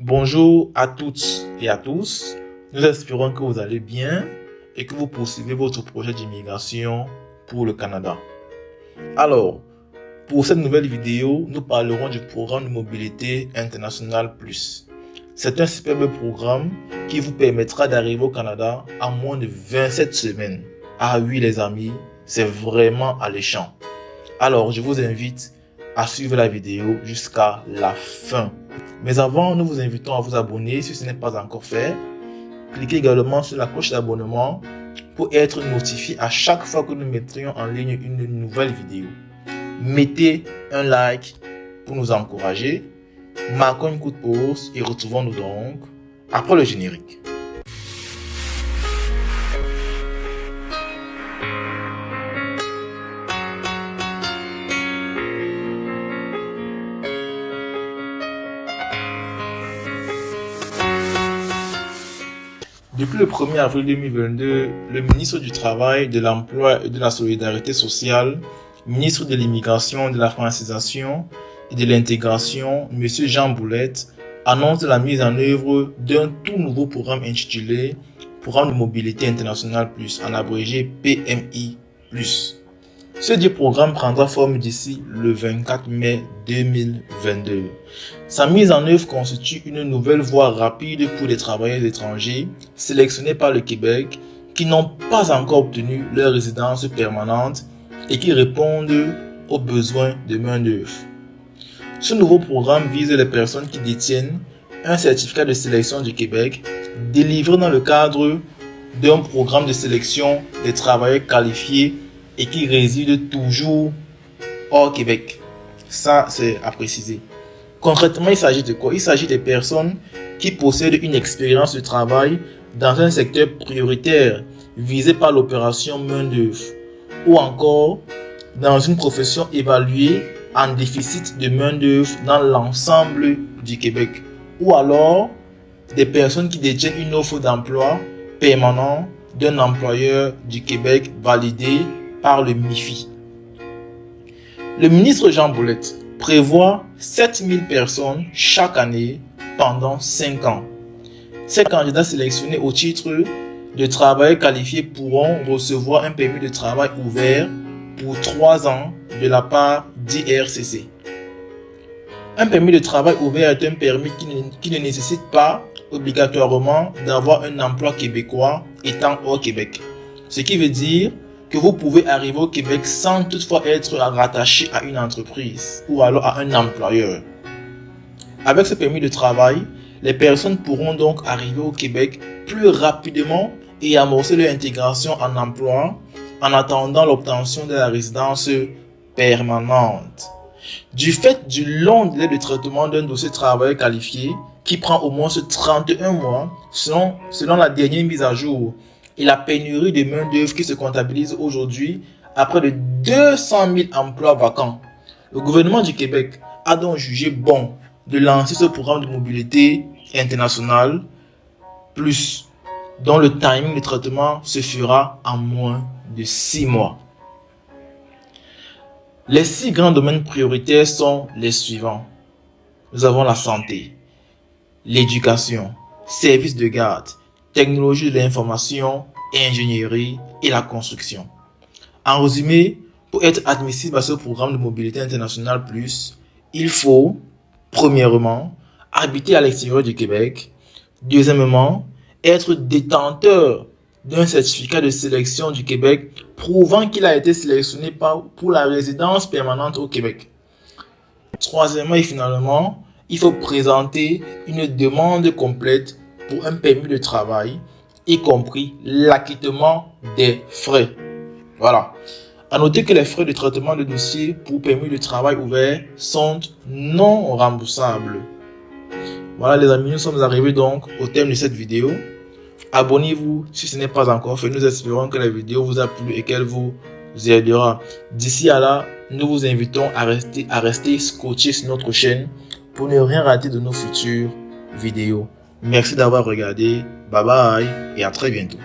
Bonjour à toutes et à tous. Nous espérons que vous allez bien et que vous poursuivez votre projet d'immigration pour le Canada. Alors, pour cette nouvelle vidéo, nous parlerons du programme de mobilité internationale plus. C'est un superbe programme qui vous permettra d'arriver au Canada en moins de 27 semaines. Ah oui les amis, c'est vraiment alléchant. Alors, je vous invite à suivre la vidéo jusqu'à la fin. Mais avant, nous vous invitons à vous abonner si ce n'est pas encore fait. Cliquez également sur la cloche d'abonnement pour être notifié à chaque fois que nous mettrions en ligne une nouvelle vidéo. Mettez un like pour nous encourager. Marquons une courte pause et retrouvons-nous donc après le générique. Depuis le 1er avril 2022, le ministre du Travail, de l'Emploi et de la Solidarité sociale, ministre de l'Immigration, de la Francisation et de l'Intégration, M. Jean Boulette, annonce la mise en œuvre d'un tout nouveau programme intitulé Programme de mobilité internationale plus, en abrégé PMI+. Ce dit programme prendra forme d'ici le 24 mai 2022. Sa mise en œuvre constitue une nouvelle voie rapide pour les travailleurs étrangers sélectionnés par le Québec qui n'ont pas encore obtenu leur résidence permanente et qui répondent aux besoins de main-d'œuvre. Ce nouveau programme vise les personnes qui détiennent un certificat de sélection du Québec délivré dans le cadre d'un programme de sélection des travailleurs qualifiés et qui résident toujours hors Québec. Ça, c'est à préciser. Concrètement, il s'agit de quoi? Il s'agit des personnes qui possèdent une expérience de travail dans un secteur prioritaire visé par l'opération main-d'œuvre ou encore dans une profession évaluée en déficit de main-d'œuvre dans l'ensemble du Québec, ou alors des personnes qui détiennent une offre d'emploi permanent d'un employeur du Québec validé par le MIFI. Le ministre Jean Boulette prévoit 7000 personnes chaque année pendant 5 ans. Ces candidats sélectionnés au titre de travailleurs qualifiés pourront recevoir un permis de travail ouvert pour 3 ans de la part d'IRCC. Un permis de travail ouvert est un permis qui ne nécessite pas obligatoirement d'avoir un emploi québécois étant hors Québec. Ce qui veut dire que vous pouvez arriver au Québec sans toutefois être rattaché à une entreprise ou alors à un employeur. Avec ce permis de travail, les personnes pourront donc arriver au Québec plus rapidement et amorcer leur intégration en emploi en attendant l'obtention de la résidence permanente. Du fait du long délai de traitement d'un dossier de travailleur qualifié qui prend au moins 31 mois selon la dernière mise à jour et la pénurie de main-d'œuvre qui se comptabilise aujourd'hui à près de 200 000 emplois vacants, le gouvernement du Québec a donc jugé bon de lancer ce programme de mobilité internationale plus, dont le timing de traitement se fera en moins de 6 mois. Les 6 grands domaines prioritaires sont les suivants. Nous avons la santé, l'éducation, services de garde, technologie de l'information, ingénierie et la construction. En résumé, pour être admissible à ce programme de mobilité internationale plus, il faut, premièrement, habiter à l'extérieur du Québec. Deuxièmement, être détenteur d'un certificat de sélection du Québec prouvant qu'il a été sélectionné pour la résidence permanente au Québec. Troisièmement et finalement, il faut présenter une demande complète pour un permis de travail, y compris l'acquittement des frais. Voilà. À noter que les frais de traitement de dossier pour permis de travail ouvert sont non remboursables. Voilà les amis, nous sommes arrivés donc au terme de cette vidéo. Abonnez-vous si ce n'est pas encore fait. Nous espérons que la vidéo vous a plu et qu'elle vous aidera. D'ici à là, nous vous invitons à rester scotché sur notre chaîne pour ne rien rater de nos futures vidéos. Merci d'avoir regardé. Bye bye et à très bientôt.